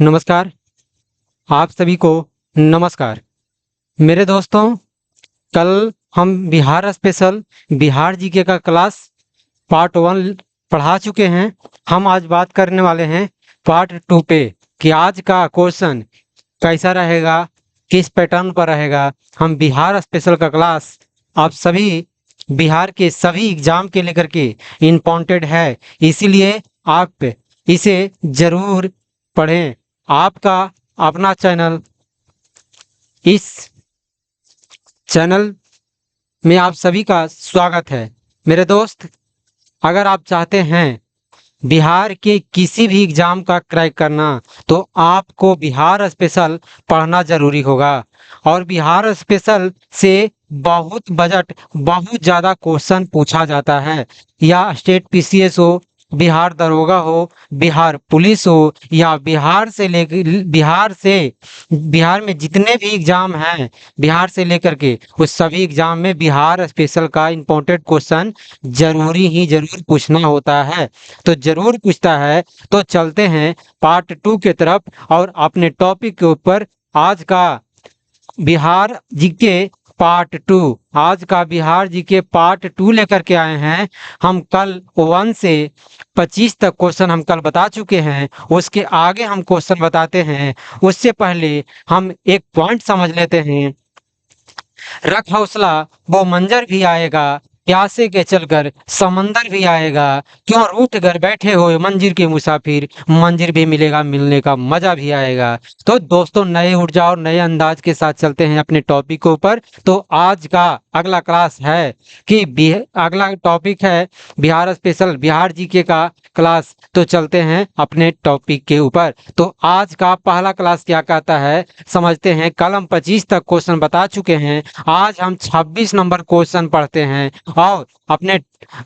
नमस्कार। आप सभी को नमस्कार। मेरे दोस्तों, कल हम बिहार स्पेशल बिहार जीके का क्लास पार्ट 1 पढ़ा चुके हैं। हम आज बात करने वाले हैं पार्ट 2 पे कि आज का क्वेश्चन कैसा रहेगा, किस पैटर्न पर रहेगा। हम बिहार स्पेशल का क्लास आप सभी बिहार के सभी एग्जाम के लेकर के इम्पोर्टेंट है, इसीलिए आप इसे जरूर पढ़ें। आपका अपना चैनल, इस चैनल में आप सभी का स्वागत है। मेरे दोस्त, अगर आप चाहते हैं बिहार के किसी भी एग्जाम का क्रैक करना तो आपको बिहार स्पेशल पढ़ना जरूरी होगा। और बिहार स्पेशल से बहुत ज़्यादा क्वेश्चन पूछा जाता है, या स्टेट पीसीएस हो, बिहार दरोगा हो, बिहार पुलिस हो, या बिहार में जितने भी एग्जाम हैं बिहार से लेकर के उस सभी एग्जाम में बिहार स्पेशल का इम्पोर्टेंट क्वेश्चन जरूर पूछना होता है। तो जरूर पूछता है। तो चलते हैं पार्ट 2 के तरफ और अपने टॉपिक के ऊपर। आज का बिहार जीके पार्ट 2, आज का बिहार जीके पार्ट 2 लेकर के आए हैं। हम कल 1 से 25 तक क्वेश्चन हम कल बता चुके हैं। उसके आगे हम क्वेश्चन बताते हैं। उससे पहले हम एक पॉइंट समझ लेते हैं। रख हौसला वो मंजर भी आएगा, प्यासे के चलकर समंदर भी आएगा, क्यों रूठ कर बैठे हुए मंजिल के मुसाफिर, मंजिल भी मिलेगा, मिलने का मजा भी आएगा। तो दोस्तों, नए ऊर्जा और नए अंदाज के साथ चलते हैं अपने टॉपिक के ऊपर। तो आज का अगला क्लास है कि अगला टॉपिक है बिहार स्पेशल बिहार जीके का क्लास। तो चलते हैं अपने टॉपिक के ऊपर। तो आज का पहला क्लास क्या कहता है समझते हैं। कल हम 25 तक क्वेश्चन बता चुके हैं। आज हम 26 नंबर क्वेश्चन पढ़ते हैं और अपने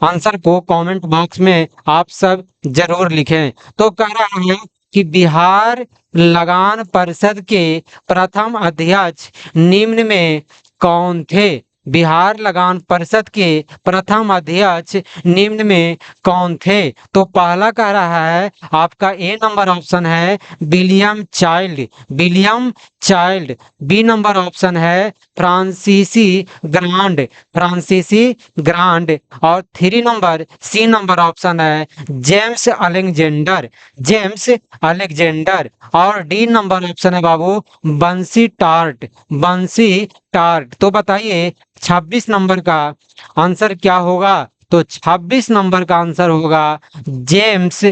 आंसर को कमेंट बॉक्स में आप सब जरूर लिखें। तो कह रहा है कि बिहार लगान परिषद के प्रथम अध्यक्ष निम्न में कौन थे। बिहार लगान परिषद के प्रथम अध्यक्ष निम्न में कौन थे। तो पहला कह रहा है आपका ए नंबर ऑप्शन है William Child. B number option है फ्रांसीसी ग्रांड। और 3 नंबर सी नंबर ऑप्शन है जेम्स अलेक्जेंडर। और डी नंबर ऑप्शन है बाबू बंसी टार्ट। तो बताइए 26 नंबर का आंसर क्या होगा। तो 26 नंबर का आंसर होगा जेम्स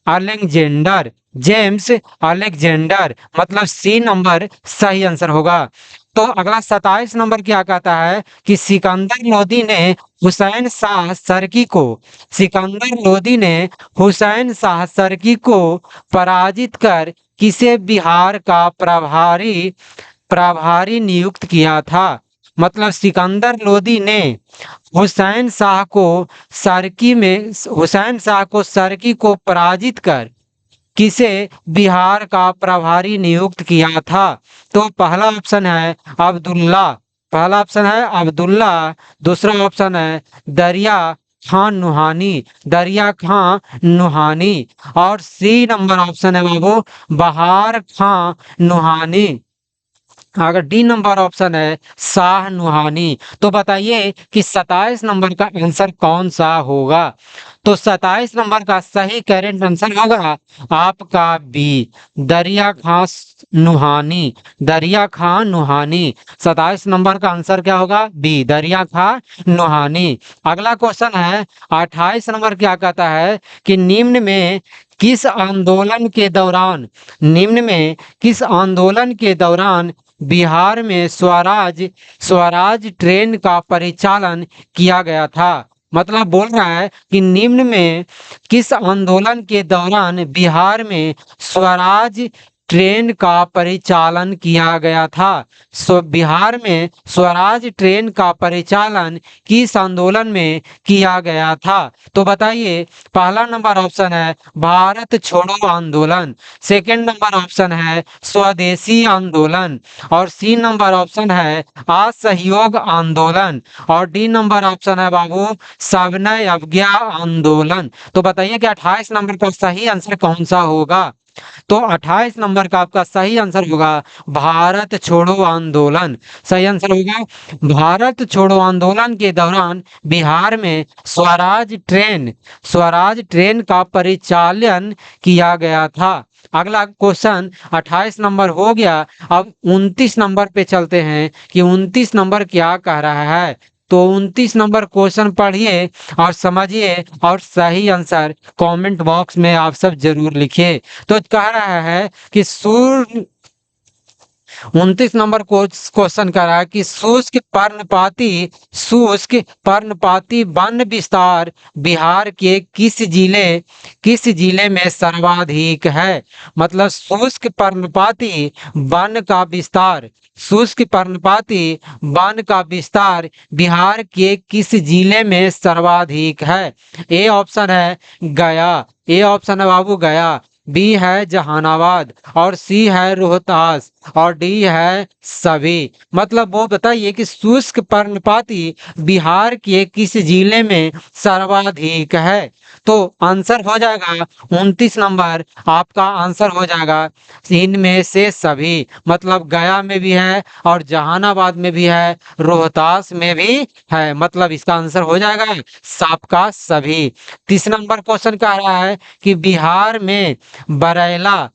अलेक्जेंडर, मतलब सी नंबर सही आंसर होगा। तो अगला 27 नंबर क्या कहता है कि सिकंदर लोदी ने हुसैन शाह सरकी को पराजित कर किसे बिहार का प्रभारी नियुक्त किया था। मतलब सिकंदर लोदी ने हुसैन शाह को सरकी को पराजित कर किसे बिहार का प्रभारी नियुक्त किया था। तो पहला ऑप्शन है अब्दुल्ला। दूसरा ऑप्शन है दरिया खां नुहानी। और सी नंबर ऑप्शन है बाबू बहार खां नुहानी। अगर डी नंबर ऑप्शन है शाह नुहानी। तो बताइए कि 27 नंबर का आंसर कौन सा होगा। तो 27 नंबर का सही करेक्ट आंसर होगा आपका बी दरिया खां नुहानी। 27 नंबर का आंसर क्या होगा बी दरिया खां नुहानी। अगला क्वेश्चन है 28 नंबर क्या कहता है कि निम्न में किस आंदोलन के दौरान बिहार में स्वराज ट्रेन का परिचालन किया गया था। मतलब बोल रहा है कि निम्न में किस आंदोलन के दौरान बिहार में स्वराज ट्रेन का परिचालन किया गया था। बिहार में स्वराज ट्रेन का परिचालन किस आंदोलन में किया गया था। तो बताइए पहला नंबर ऑप्शन है भारत छोड़ो आंदोलन, सेकंड नंबर ऑप्शन है स्वदेशी आंदोलन, और सी नंबर ऑप्शन है असहयोग आंदोलन, और डी नंबर ऑप्शन है बाबू सविनय अवज्ञा आंदोलन। तो बताइए कि 28 नंबर का सही आंसर कौन सा होगा। तो 28 नंबर का आपका सही आंसर होगा भारत छोड़ो आंदोलन। सही आंसर होगा भारत छोड़ो आंदोलन के दौरान बिहार में स्वराज ट्रेन का परिचालन किया गया था। अगला क्वेश्चन 28 नंबर हो गया। अब 29 नंबर पे चलते हैं कि 29 नंबर क्या कह रहा है। तो 29 नंबर क्वेश्चन पढ़िए और समझिए और सही आंसर कमेंट बॉक्स में आप सब जरूर लिखिए। तो कह रहा है कि सूर्य 29 नंबर क्वेश्चन कर रहा है कि शुष्क पर्णपाती वन विस्तार बिहार के किस जिले में सर्वाधिक है। मतलब शुष्क पर्णपाती वन का विस्तार बिहार के किस जिले में सर्वाधिक है। ए ऑप्शन है गया, ए ऑप्शन है बाबू गया, बी है जहानाबाद और सी है रोहतास और डी है सभी। मतलब वो बताइए कि शुष्क पर्णपाती बिहार के किस जिले में सर्वाधिक है। तो आंसर हो जाएगा 29 नंबर आपका आंसर हो जाएगा इनमें से सभी। मतलब गया में भी है और जहानाबाद में भी है, रोहतास में भी है। मतलब इसका आंसर हो जाएगा सबका सभी। 30 नंबर क्वेश्चन कह रहा है कि बिहार में बरैला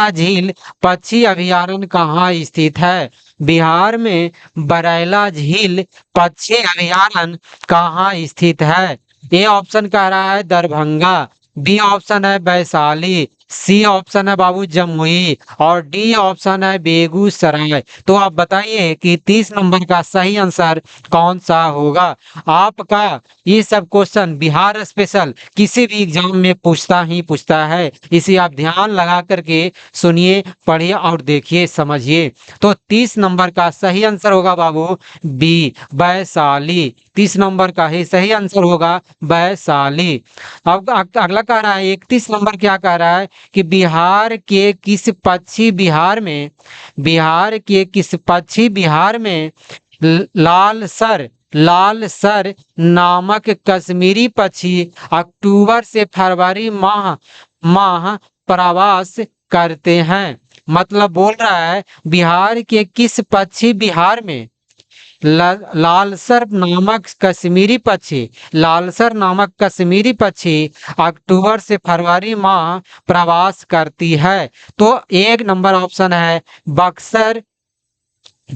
झील पक्षी अभयारण्य कहाँ स्थित है। बिहार में बरैला झील पक्षी अभयारण्य कहाँ स्थित है। ए ऑप्शन कह रहा है दरभंगा, बी ऑप्शन है वैशाली, सी ऑप्शन है बाबू जमुई और डी ऑप्शन है बेगूसराय। तो आप बताइए कि 30 नंबर का सही आंसर कौन सा होगा। आपका ये सब क्वेश्चन बिहार स्पेशल किसी भी एग्जाम में पूछता है, इसे आप ध्यान लगा करके सुनिए, पढ़िए और देखिए, समझिए। तो 30 नंबर का सही आंसर होगा बाबू बी वैशाली। 30 नंबर का ही सही आंसर होगा वैशाली। अब अगला कह रहा है 31 नंबर क्या कह रहा है कि बिहार के किस पक्षी बिहार में लाल सर नामक कश्मीरी पक्षी अक्टूबर से फरवरी माह प्रवास करते हैं। मतलब बोल रहा है बिहार के किस पक्षी बिहार में लालसर नामक कश्मीरी पक्षी अक्टूबर से फरवरी माह प्रवास करती है। तो एक नंबर ऑप्शन है बक्सर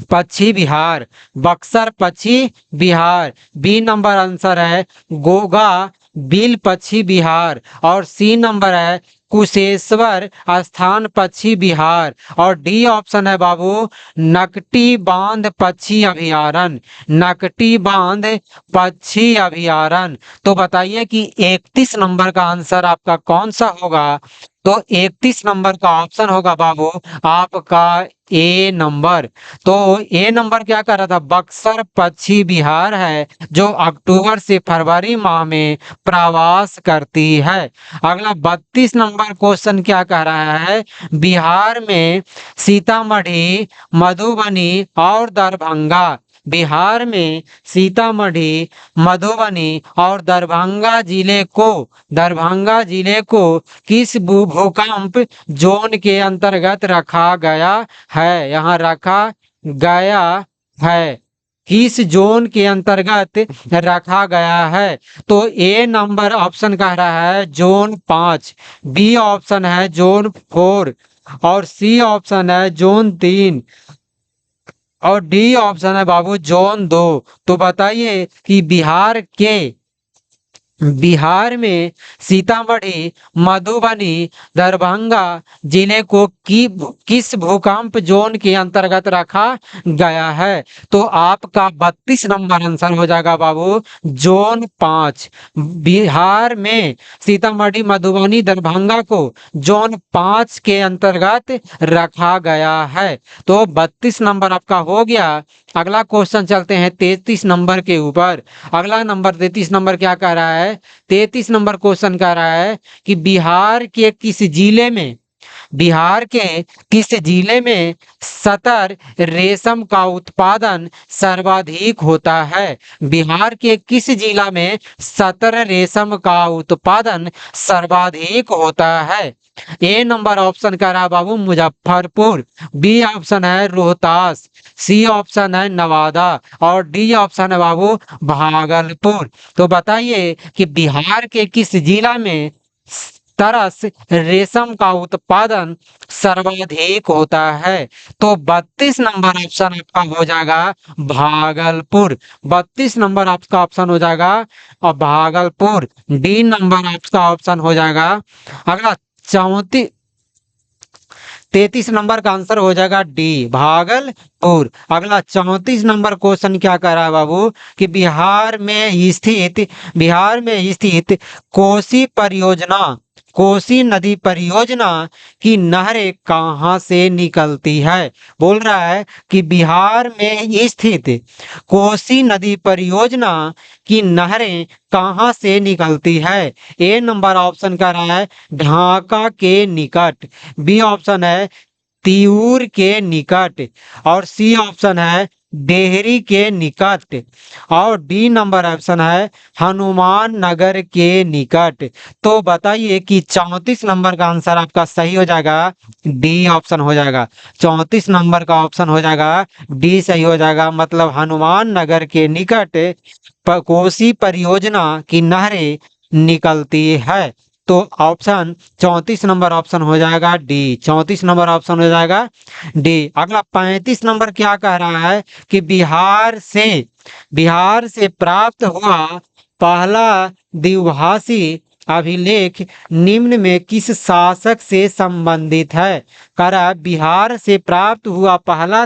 पक्षी बिहार, बी नंबर आंसर है गोगा बिल पक्षी बिहार और सी नंबर है कुशेश्वर स्थान पक्षी बिहार और डी ऑप्शन है बाबू नकटी बांध पक्षी अभयारण्य। तो बताइए कि 31 नंबर का आंसर आपका कौन सा होगा। तो 31 नंबर का ऑप्शन होगा बाबू आपका ए नंबर। तो ए नंबर क्या कर रहा था, बक्सर पक्षी बिहार है जो अक्टूबर से फरवरी माह में प्रवास करती है। अगला 32 नंबर क्वेश्चन क्या कह रहा है, बिहार में सीतामढ़ी मधुबनी और दरभंगा जिले को किस भूकंप जोन के अंतर्गत रखा गया है। यहाँ रखा गया है, किस जोन के अंतर्गत रखा गया है। तो ए नंबर ऑप्शन कह रहा है जोन 5, बी ऑप्शन है जोन 4 और सी ऑप्शन है जोन 3 और डी ऑप्शन है बाबू जोन 2। तो बताइए कि बिहार में सीतामढ़ी मधुबनी दरभंगा जिले को किस भूकंप जोन के अंतर्गत रखा गया है। तो आपका 32 नंबर आंसर हो जाएगा बाबू जोन 5। बिहार में सीतामढ़ी मधुबनी दरभंगा को जोन 5 के अंतर्गत रखा गया है। तो 32 नंबर आपका हो गया। अगला क्वेश्चन चलते हैं 33 नंबर के ऊपर। अगला नंबर 33 नंबर क्या कह रहा है, 33 नंबर क्वेश्चन कह रहा है कि बिहार के किस जिले में सतर रेशम का उत्पादन सर्वाधिक होता है? बिहार के किस जिला में सतर रेशम का उत्पादन सर्वाधिक होता है? ए नंबर ऑप्शन कह रहा है बाबू मुजफ्फरपुर, बी ऑप्शन है रोहतास, सी ऑप्शन है नवादा और डी ऑप्शन है बाबू भागलपुर। तो बताइए कि बिहार के किस जिला में तरस रेशम का उत्पादन सर्वाधिक होता है? तो 32 नंबर ऑप्शन आपका हो जाएगा भागलपुर। 32 नंबर आपका ऑप्शन हो जाएगा और भागलपुर। डी नंबर आपका ऑप्शन हो जाएगा। अगला 34 33 नंबर का आंसर हो जाएगा डी भागलपुर। अगला 34 नंबर क्वेश्चन क्या कह रहा है बाबू कि बिहार में स्थित कोसी नदी परियोजना की नहरें कहाँ से निकलती है? बोल रहा है कि बिहार में स्थित कोसी नदी परियोजना की नहरें कहाँ से निकलती है? ए नंबर ऑप्शन कह रहा है ढाका के निकट, बी ऑप्शन है तिऊर के निकट और सी ऑप्शन है डेहरी के निकट और डी नंबर ऑप्शन है हनुमान नगर के निकट। तो बताइए कि 34 नंबर का आंसर आपका सही हो जाएगा, डी ऑप्शन हो जाएगा। 34 नंबर का ऑप्शन हो जाएगा डी सही हो जाएगा, मतलब हनुमान नगर के निकट कोसी परियोजना की नहरें निकलती है। तो ऑप्शन 34 नंबर ऑप्शन हो जाएगा डी। 34 नंबर ऑप्शन हो जाएगा डी। अगला 35 नंबर क्या कह रहा है कि बिहार से प्राप्त हुआ पहला द्विभाषी अभिलेख निम्न में किस शासक से संबंधित है? कह रहा है बिहार से प्राप्त हुआ पहला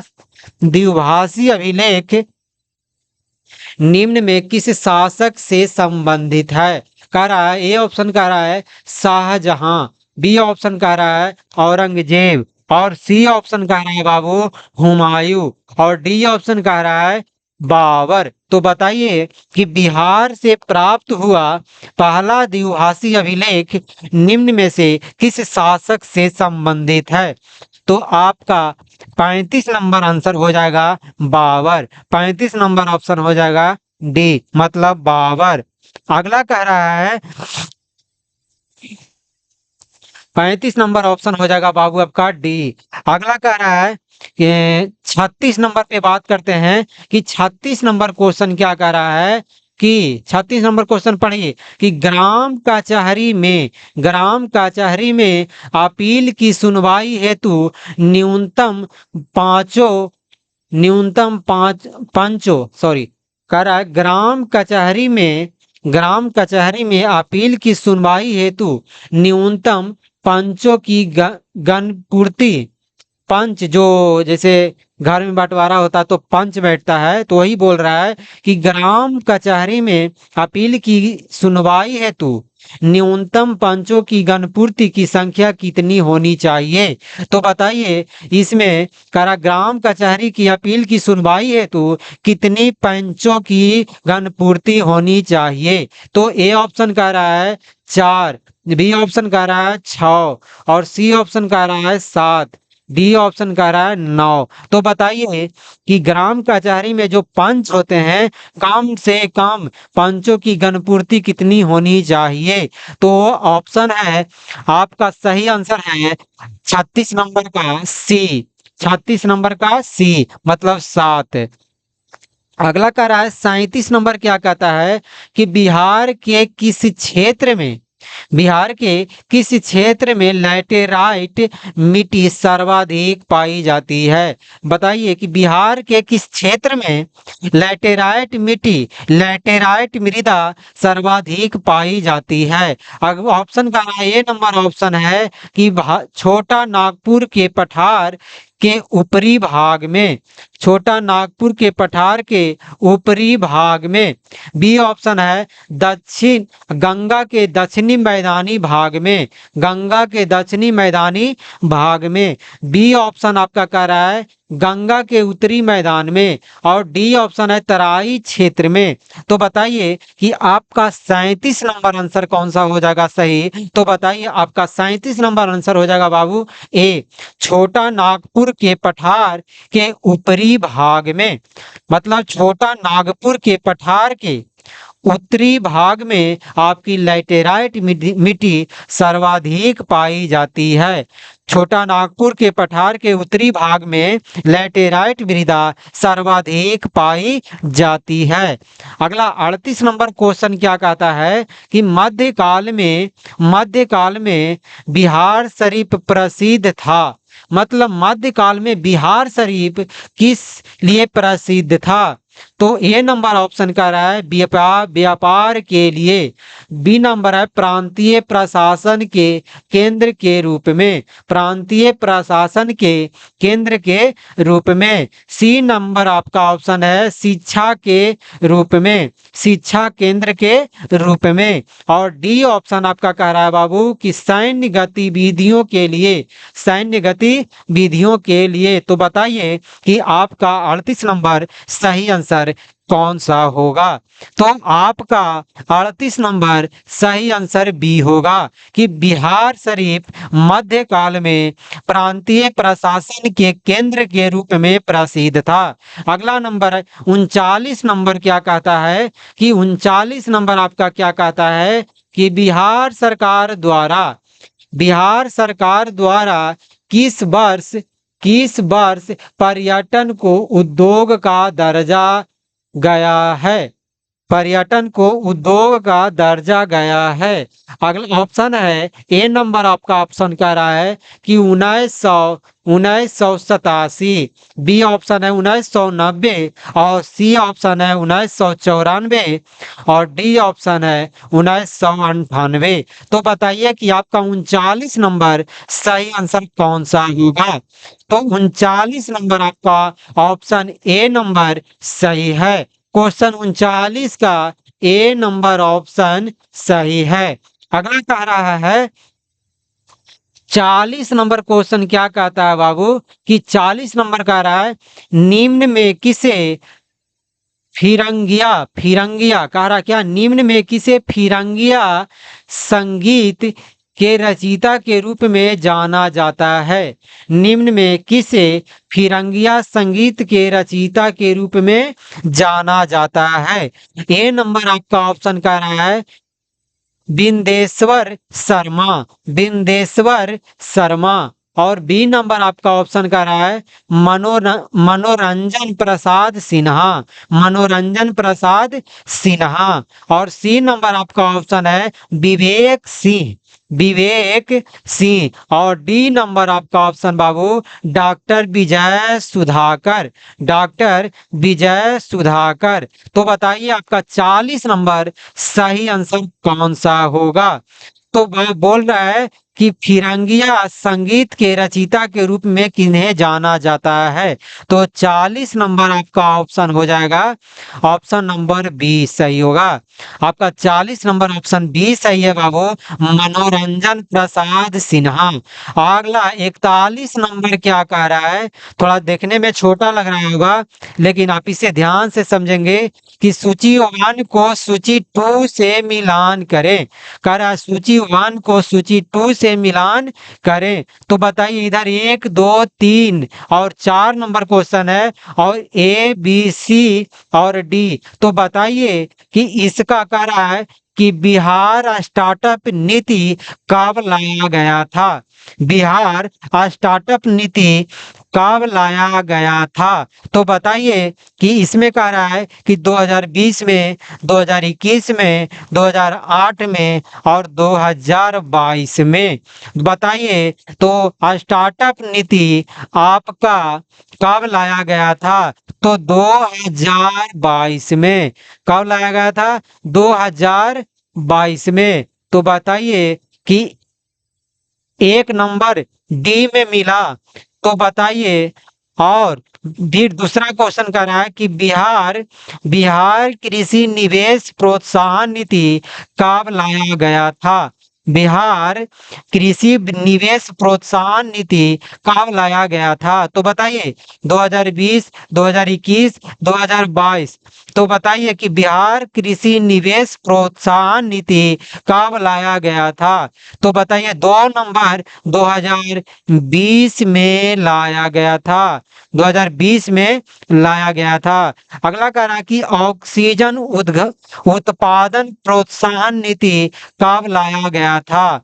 द्विभाषी अभिलेख निम्न में किस शासक से संबंधित है? कह रहा है ए ऑप्शन कह रहा है शाहजहां, बी ऑप्शन कह रहा है औरंगजेब और सी ऑप्शन कह रहा है बाबू हुमायूं और डी ऑप्शन कह रहा है बाबर। तो बताइए कि बिहार से प्राप्त हुआ पहला द्विभाषी अभिलेख निम्न में से किस शासक से संबंधित है? तो आपका 35 नंबर आंसर हो जाएगा बाबर। 35 नंबर ऑप्शन हो जाएगा डी, मतलब बाबर। अगला कह रहा है 35 नंबर ऑप्शन हो जाएगा बाबू आपका डी। अगला कह रहा है कि 36 नंबर पे बात करते हैं कि 36 नंबर क्वेश्चन क्या कह रहा है कि 36 नंबर क्वेश्चन पढ़िए कि ग्राम कचहरी में अपील की सुनवाई हेतु न्यूनतम पंचों सॉरी कह रहा है ग्राम कचहरी में अपील की सुनवाई हेतु न्यूनतम पंचों की गणपूर्ति। पंच जो जैसे घर में बंटवारा होता तो पंच बैठता है, तो वही बोल रहा है कि ग्राम कचहरी में अपील की सुनवाई हेतु न्यूनतम पंचों की गणपूर्ति की संख्या कितनी होनी चाहिए? तो बताइए इसमें करा ग्राम कचहरी की अपील की सुनवाई हेतु कितनी पंचों की गणपूर्ति होनी चाहिए? तो ए ऑप्शन कह रहा है 4, बी ऑप्शन कह रहा है 6 और सी ऑप्शन कह रहा है 7, डी ऑप्शन कह रहा है 9। तो बताइए कि ग्राम कचहरी में जो पंच होते हैं कम से कम पंचों की गणपूर्ति कितनी होनी चाहिए? तो ऑप्शन है आपका सही आंसर है 36 नंबर का सी। 36 नंबर का सी मतलब 7। अगला कह रहा है 37 नंबर क्या कहता है कि बिहार के किस क्षेत्र में लैटेराइट मिट्टी सर्वाधिक पाई जाती है? बताइए कि बिहार के किस क्षेत्र में लैटेराइट मृदा सर्वाधिक पाई जाती है? ऑप्शन का ए नंबर ऑप्शन है कि छोटा नागपुर के पठार के ऊपरी भाग में, छोटा नागपुर के पठार के ऊपरी भाग में। बी ऑप्शन है दक्षिण गंगा के दक्षिणी मैदानी भाग में, गंगा के दक्षिणी मैदानी भाग में। बी ऑप्शन आपका कह रहा है गंगा के उत्तरी मैदान में, और डी ऑप्शन है तराई क्षेत्र में। तो बताइए कि आपका 37 नंबर आंसर कौन सा हो जाएगा सही? तो बताइए आपका 37 नंबर आंसर हो जाएगा बाबू ए, छोटा नागपुर के पठार के ऊपरी भाग में। मतलब छोटा नागपुर के पठार के उत्तरी भाग में आपकी लैटेराइट मिट्टी सर्वाधिक पाई जाती है। छोटा नागपुर के पठार के उत्तरी भाग में लैटेराइट मृदा सर्वाधिक पाई जाती है। अगला 38 नंबर क्वेश्चन क्या कहता है कि मध्यकाल में बिहार शरीफ प्रसिद्ध था। मतलब मध्यकाल में बिहार शरीफ किस लिए प्रसिद्ध था? तो ए नंबर ऑप्शन कह रहा है व्यापार के लिए। बी नंबर है प्रांतीय प्रशासन के केंद्र के रूप में, प्रांतीय प्रशासन के केंद्र के रूप में। सी नंबर आपका ऑप्शन है शिक्षा के रूप में, शिक्षा केंद्र के रूप में। और डी ऑप्शन आपका कह रहा है बाबू कि सैन्य गतिविधियों के लिए, सैन्य गतिविधियों के लिए। तो बताइए कि आपका 38 नंबर सही आंसर कौन सा होगा? तो आपका 38 नंबर सही आंसर बी होगा कि बिहार शरीफ मध्यकाल में प्रांतीय प्रशासन के केंद्र के रूप में प्रसिद्ध था। अगला नंबर 39 नंबर क्या कहता है कि 39 नंबर आपका क्या कहता है कि बिहार सरकार द्वारा किस वर्ष पर्यटन को उद्योग का दर्जा गया है? पर्यटन को उद्योग का दर्जा गया है। अगला ऑप्शन है ए नंबर आपका ऑप्शन कह रहा है कि 1987, बी ऑप्शन है 1990, और सी ऑप्शन है 1994, और डी ऑप्शन है 1998। तो बताइए कि आपका 39 नंबर सही आंसर कौन सा होगा? तो 39 नंबर आपका ऑप्शन ए नंबर सही है। क्वेश्चन 39 का ए नंबर ऑप्शन सही है। अगला कह रहा है 40 नंबर क्वेश्चन क्या कहता है बाबू कि 40 नंबर कह रहा है निम्न में किसे फिरंगिया कह रहा क्या? निम्न में किसे फिरंगिया संगीत के रचयिता के रूप में जाना जाता है? निम्न में किसे फिरंगिया संगीत के रचयिता के रूप में जाना जाता है? ए नंबर आपका ऑप्शन कह रहा है बिंदेश्वर शर्मा, और बी नंबर आपका ऑप्शन कह रहा है मनोरंजन प्रसाद सिन्हा, और सी नंबर आपका ऑप्शन है विवेक सिंह, और डी नंबर आपका ऑप्शन बाबू डॉक्टर विजय सुधाकर। तो बताइए आपका 40 नंबर सही आंसर कौन सा होगा? तो वह बोल रहा है कि फिरंगिया संगीत के रचयिता के रूप में किन्हें जाना जाता है? तो 40 नंबर आपका ऑप्शन हो जाएगा ऑप्शन नंबर बी सही होगा। आपका 40 नंबर ऑप्शन बी सही है बाबू, मनोरंजन प्रसाद सिन्हा। अगला 41 नंबर क्या कह रहा है? थोड़ा देखने में छोटा लग रहा होगा, लेकिन आप इसे ध्यान से समझेंगे कि सूची 1 को सूची 2 से मिलान करें। कह रहा है सूची 1 को सूची 2 से मिलान करें। तो बताइए इधर 1 2 3 और 4 नंबर क्वेश्चन है, और ए बी सी और डी। तो बताइए कि इसका कह रहा है कि बिहार स्टार्टअप नीति कब लाया गया था? बिहार स्टार्टअप नीति कब लाया गया था? तो बताइए कि इसमें कह रहा है कि 2020 में, 2021 में, 2008 में और 2022 में। बताइए तो स्टार्टअप नीति आपका कब लाया गया था? तो 2022 में। कब लाया गया था? 2022 में। तो बताइए कि एक नंबर डी में मिला तो बताइए। और फिर दूसरा क्वेश्चन कर रहा है कि बिहार बिहार कृषि निवेश प्रोत्साहन नीति कब लाया गया था? बिहार कृषि निवेश प्रोत्साहन नीति कब लाया गया था? तो बताइए 2020, 2021, 2022। तो बताइए कि बिहार कृषि निवेश प्रोत्साहन नीति कब लाया गया था? तो बताइए 2 नवंबर 2020 में लाया गया था। 2020 में लाया गया था। अगला कह रहा है कि ऑक्सीजन उत्पादन प्रोत्साहन नीति कब लाया गया था?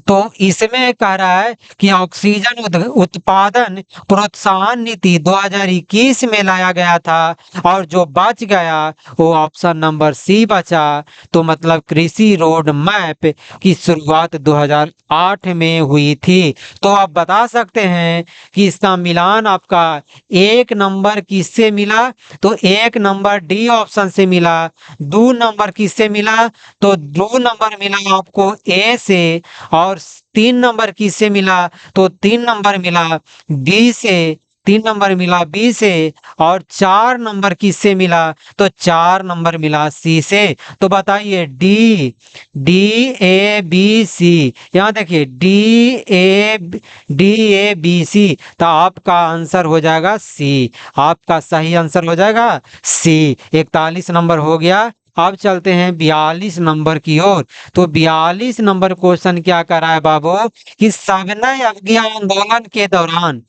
तो इसमें कह रहा है कि ऑक्सीजन उत्पादन प्रोत्साहन नीति 2021 में लाया गया था। और जो बच गया वो ऑप्शन नंबर सी बचा। तो मतलब कृषि रोड मैप की शुरुआत 2008 में हुई थी। तो आप बता सकते हैं कि इसका मिलान आपका 1 नंबर किससे मिला? तो 1 नंबर डी ऑप्शन से मिला। 2 नंबर किससे मिला? तो 2 नंबर मिला आपको ए से। और 3 नंबर किससे मिला? तो 3 नंबर मिला बी से। 3 नंबर मिला बी से। और 4 नंबर किससे मिला? तो 4 नंबर मिला सी से। तो बताइए D D A B C. यहाँ देखिए डी ए बी सी। तो आपका आंसर हो जाएगा सी। आपका सही आंसर हो जाएगा सी। 41 नंबर हो गया। अब चलते हैं 42 नंबर की ओर। तो 42 नंबर क्वेश्चन क्या कर रहा है बाबू कि सविनय अवज्ञा आंदोलन के दौरान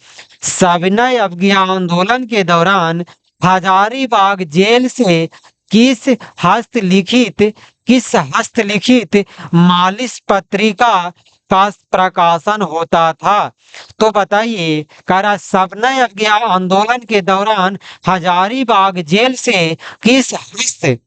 सविनय अवज्ञा आंदोलन के दौरान हजारीबाग जेल से किस हस्तलिखित किस हस्तलिखित मालिश पत्रिका का प्रकाशन होता था? तो बताइए करा सविनय अवज्ञा आंदोलन के दौरान हजारीबाग जेल से किस हस्त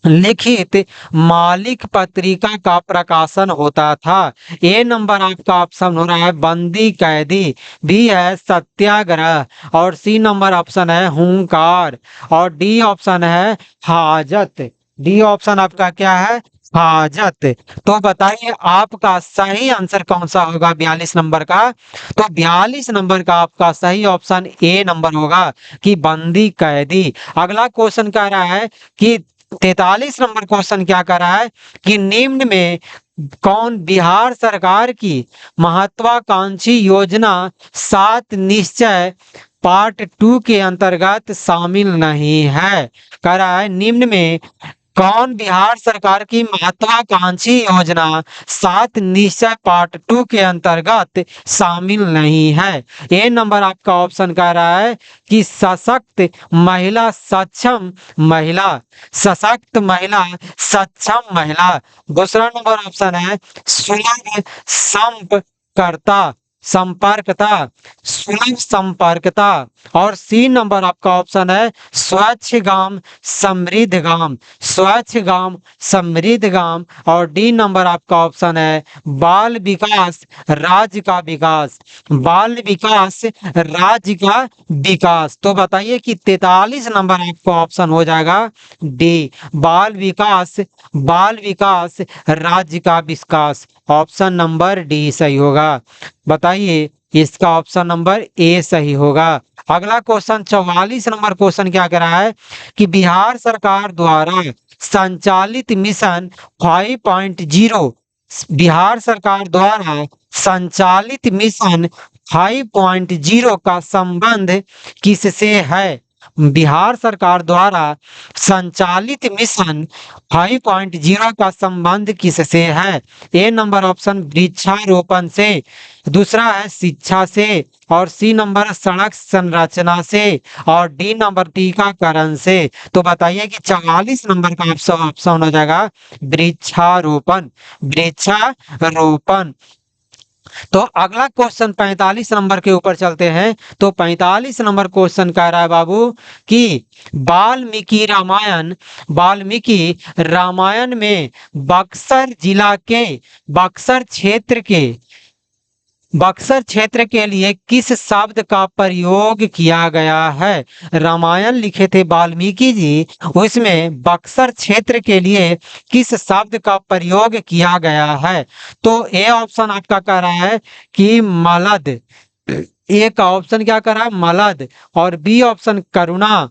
लिखित मालिक पत्रिका का प्रकाशन होता था? ए नंबर आपका ऑप्शन हो रहा है बंदी कैदी, बी है सत्याग्रह, और सी नंबर ऑप्शन है हुंकार, और डी ऑप्शन है हाजत। डी ऑप्शन आपका क्या है? हाजत। तो बताइए आपका सही आंसर कौन सा होगा 42 नंबर का? तो 42 नंबर का आपका सही ऑप्शन ए नंबर होगा कि बंदी कैदी। अगला क्वेश्चन कह रहा है कि 43 नंबर क्वेश्चन क्या कर रहा है कि निम्न में कौन बिहार सरकार की महत्वाकांक्षी योजना 7 निश्चय पार्ट 2 के अंतर्गत शामिल नहीं है? कह रहा है निम्न में कौन बिहार सरकार की महत्वाकांक्षी योजना 7 निश्चय पार्ट 2 के अंतर्गत शामिल नहीं है? ए नंबर आपका ऑप्शन कह रहा है कि सशक्त महिला सक्षम महिला, सशक्त महिला सक्षम महिला। दूसरा नंबर ऑप्शन है सुलभ संपर्कता संपर्कता सुलभ संपर्कता। और सी नंबर आपका ऑप्शन है स्वच्छ गांव समृद्ध गांव, स्वच्छ गांव समृद्ध गांव। और डी नंबर आपका ऑप्शन है बाल विकास राज्य का विकास, बाल विकास राज्य का विकास। तो बताइए कि 43 नंबर आपका ऑप्शन हो जाएगा डी बाल विकास राज्य का विकास। ऑप्शन नंबर डी सही होगा। बताइए इसका ऑप्शन नंबर ए सही होगा। अगला क्वेश्चन 44 नंबर क्वेश्चन क्या कह रहा है कि बिहार सरकार द्वारा संचालित मिशन 5.0, बिहार सरकार द्वारा संचालित मिशन 5.0 का संबंध किससे है? बिहार सरकार द्वारा संचालित मिशन 5.0 का संबंध किससे है? ए नंबर ऑप्शन वृक्षारोपण से, दूसरा है शिक्षा से, और सी नंबर सड़क संरचना से, और डी नंबर टीकाकरण से। तो बताइए कि 44 नंबर का ऑप्शन हो जाएगा वृक्षारोपण, वृक्षारोपण। तो अगला क्वेश्चन 45 नंबर के ऊपर चलते हैं। तो 45 नंबर क्वेश्चन कह रहा है बाबू कि वाल्मीकि रामायण में बक्सर जिला के बक्सर क्षेत्र के लिए किस शब्द का प्रयोग किया गया है? रामायण लिखे थे वाल्मीकि जी, उसमें बक्सर क्षेत्र के लिए किस शब्द का प्रयोग किया गया है? तो ए ऑप्शन आपका कह रहा है कि मलद, ए का ऑप्शन क्या करा है मलद, और बी ऑप्शन करुणा,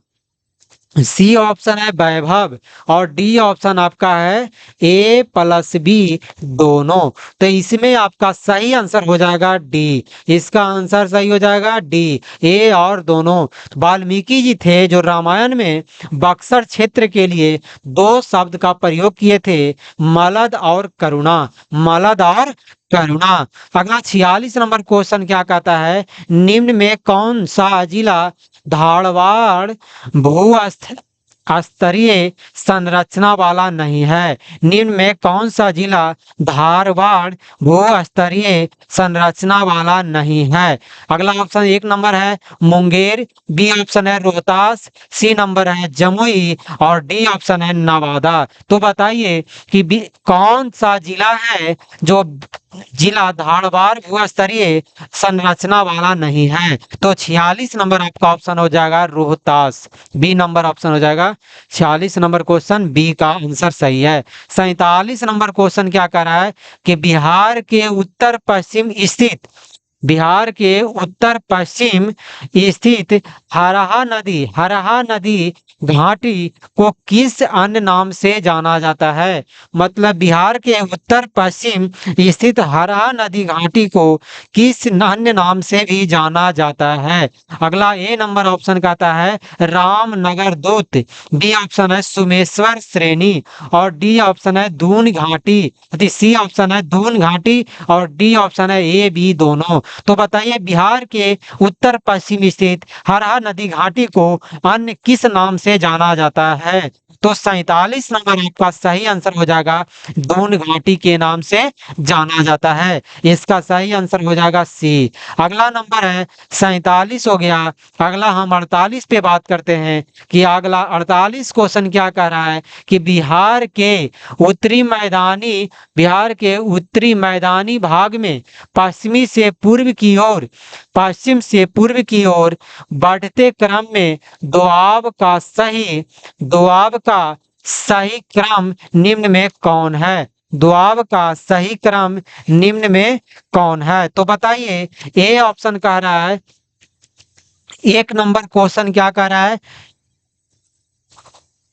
सी ऑप्शन है वैभव, और डी ऑप्शन आपका है ए प्लस बी दोनों। तो इसमें आपका सही आंसर हो जाएगा डी। इसका आंसर सही हो जाएगा डी, ए और दोनों। वाल्मीकि जी थे जो रामायण में बक्सर क्षेत्र के लिए दो शब्द का प्रयोग किए थे, मलद और करुणा, मलद और करुणा। अगला 46 नंबर क्वेश्चन क्या कहता है, निम्न में कौन सा जिला धारवाड़ भू स्तरीय संरचना वाला नहीं है? निम्न में कौन सा जिला धारवाड़ भू स्तरीय संरचना वाला नहीं है? अगला ऑप्शन 1 नंबर है मुंगेर, बी ऑप्शन है रोहतास, सी नंबर है जमुई, और डी ऑप्शन है नवादा। तो बताइए कि कौन सा जिला है जो जिला धारवाड़ भू स्तरीय संरचना वाला नहीं है? तो 46 नंबर आपका ऑप्शन हो जाएगा रोहतास, बी नंबर ऑप्शन हो जाएगा। 46 नंबर क्वेश्चन बी का आंसर सही है। 47 नंबर क्वेश्चन क्या कर रहा है कि बिहार के उत्तर पश्चिम स्थित हरहा नदी घाटी को किस अन्य नाम से जाना जाता है? मतलब बिहार के उत्तर पश्चिम स्थित हरहा नदी घाटी को किस अन्य नाम से भी जाना जाता है? अगला ए नंबर ऑप्शन कहता है रामनगर दूत, बी ऑप्शन है सुमेश्वर श्रेणी, और डी ऑप्शन है दून घाटी, सी ऑप्शन है दून घाटी, और डी ऑप्शन है ए बी दोनों। तो बताइए बिहार के उत्तर पश्चिम स्थित हरहा नदी घाटी को अन्य किस नाम से जाना जाता है? तो 47 नंबर आपका सही आंसर हो जाएगा दून घाटी के नाम से जाना जाता है। इसका सही आंसर हो जाएगा सी। अगला नंबर है 47 हो गया। अगला हम 48 पे बात करते हैं कि अगला 48 क्वेश्चन क्या कह रहा है कि बिहार के उत्तरी मैदानी भाग में पश्चिम से पूर्व की ओर बढ़ते क्रम में दोआब का सही क्रम निम्न में कौन है? दोआब का सही क्रम निम्न में कौन है? तो बताइए ए ऑप्शन कह रहा है, एक नंबर क्वेश्चन क्या कह रहा है,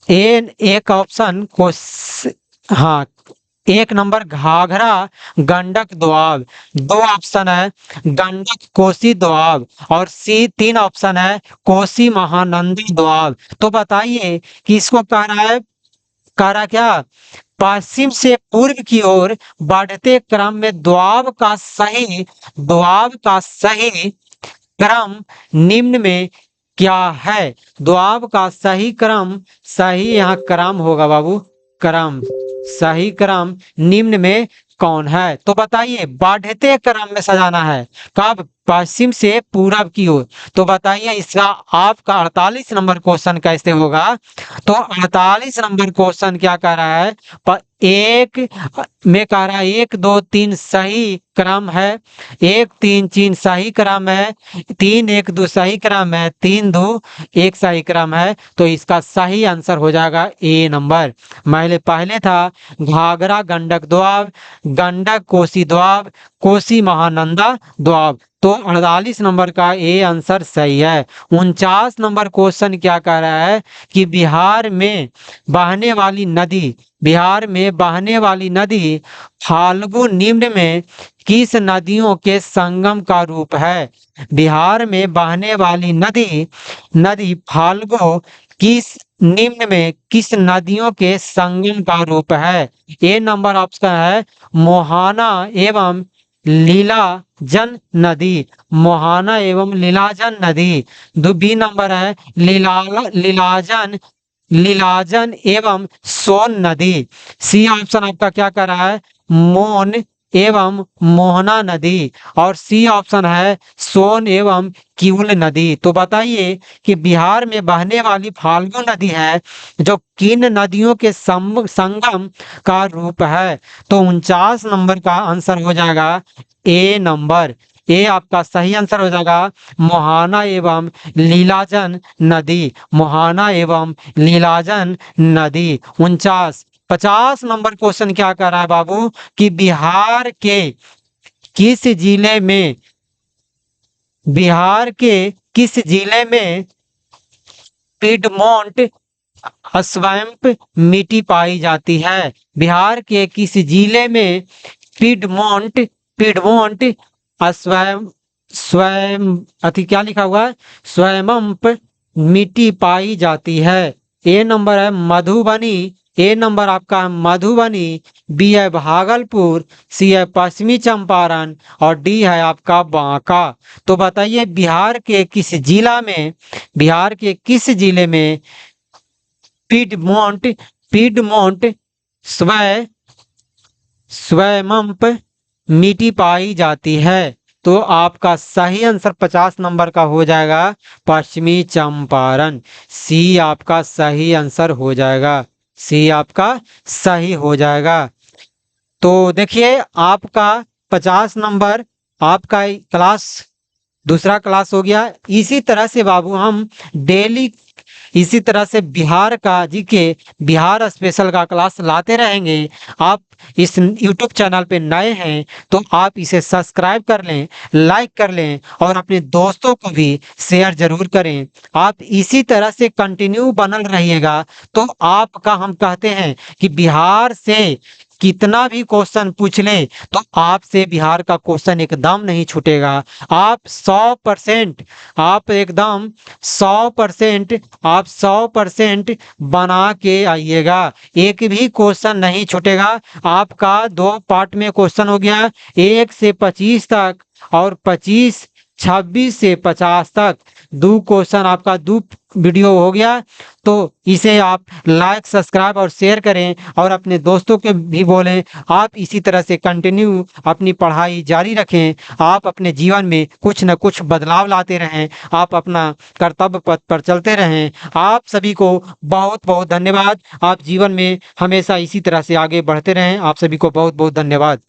एक ऑप्शन को हाँ, एक नंबर घाघरा गंडक दोआब, दो ऑप्शन है गंडक कोसी दोआब, और सी 3 ऑप्शन है कोसी महानंदा दोआब। तो बताइए कि इसको कह रहा क्या, पश्चिम से पूर्व की ओर बढ़ते क्रम में दोआब का सही क्रम निम्न में क्या है? दोआब का सही क्रम, सही यहाँ क्रम होगा बाबू, क्रम, सही क्रम निम्न में कौन है? तो बताइए बढ़ते क्रम में सजाना है, कब? पश्चिम से पूरब की ओर। तो बताइए इसका आपका 48 नंबर क्वेश्चन कैसे होगा? तो 48 नंबर क्वेश्चन क्या कह रहा है, एक में कह रहा है 1 2 3 सही क्रम है, 1 3 3 सही क्रम है, 3 1 2 सही क्रम है, 3 2 1 सही क्रम है। तो इसका सही आंसर हो जाएगा ए नंबर। पहले था घाघरा गंडक दोआब, गंडक कोसी दोआब, कोसी महानंदा दोआब। तो 48 नंबर का ए आंसर सही है। 49 नंबर क्वेश्चन क्या कह रहा है कि बिहार में बहने वाली नदी फाल्गु निम्न में किस नदियों के संगम का रूप है? बिहार में बहने वाली नदी फाल्गु निम्न में किस नदियों के संगम का रूप है? ए नंबर ऑप्शन है मोहाना एवं लीलाजन नदी, बी नंबर है लीलाजन एवं सोन नदी, सी ऑप्शन आपका क्या कर रहा है मोन एवं मोहना नदी, और सी ऑप्शन है सोन एवं किउल नदी। तो बताइए कि बिहार में बहने वाली फाल्गु नदी है जो किन नदियों के संगम का रूप है? तो 49 नंबर का आंसर हो जाएगा ए नंबर। ए आपका सही आंसर हो जाएगा मोहाना एवं लीलाजन नदी। 50 नंबर क्वेश्चन क्या कर रहा है बाबू कि बिहार के किस जिले में बिहार के किस जिले में पिडमोंट स्वैम्प मिट्टी पाई जाती है? बिहार के किस जिले में पिडमोंट पिडमोंट स्वयं स्वयं अति क्या लिखा हुआ है, स्वयंप मिट्टी पाई जाती है? ए नंबर है मधुबनी, ए नंबर आपका है मधुबनी, बी है भागलपुर, सी है पश्चिमी चंपारण और डी है आपका बांका। तो बताइए बिहार के किस जिले में पिडमोंट पिडमोंट स्वय स्वयंप मिट्टी पाई जाती है? तो आपका सही आंसर 50 नंबर का हो जाएगा पश्चिमी चंपारण। सी आपका सही आंसर हो जाएगा, सी आपका सही हो जाएगा। तो देखिए आपका 50 नंबर आपका क्लास दूसरा क्लास हो गया। इसी तरह से बाबू हम डेली इसी तरह से बिहार का जीके बिहार स्पेशल का क्लास लाते रहेंगे। आप इस YouTube चैनल पे नए हैं तो आप इसे सब्सक्राइब कर लें, लाइक कर लें और अपने दोस्तों को भी शेयर जरूर करें। आप इसी तरह से कंटिन्यू बनल रहिएगा तो आपका हम कहते हैं कि बिहार से कितना भी क्वेश्चन पूछ ले तो आपसे बिहार का क्वेश्चन एकदम नहीं छूटेगा। आप 100% आप एकदम 100% आप 100% बना के आइएगा, एक भी क्वेश्चन नहीं छूटेगा। आपका 2 पार्ट में क्वेश्चन हो गया, 1 से 25 तक और 26 से 50 तक 2 क्वेश्चन आपका 2 वीडियो हो गया। तो इसे आप लाइक सब्सक्राइब और शेयर करें और अपने दोस्तों के भी बोलें। आप इसी तरह से कंटिन्यू अपनी पढ़ाई जारी रखें। आप अपने जीवन में कुछ न कुछ बदलाव लाते रहें, आप अपना कर्तव्य पथ पर चलते रहें। आप सभी को बहुत बहुत धन्यवाद। आप जीवन में हमेशा इसी तरह से आगे बढ़ते रहें। आप सभी को बहुत बहुत धन्यवाद।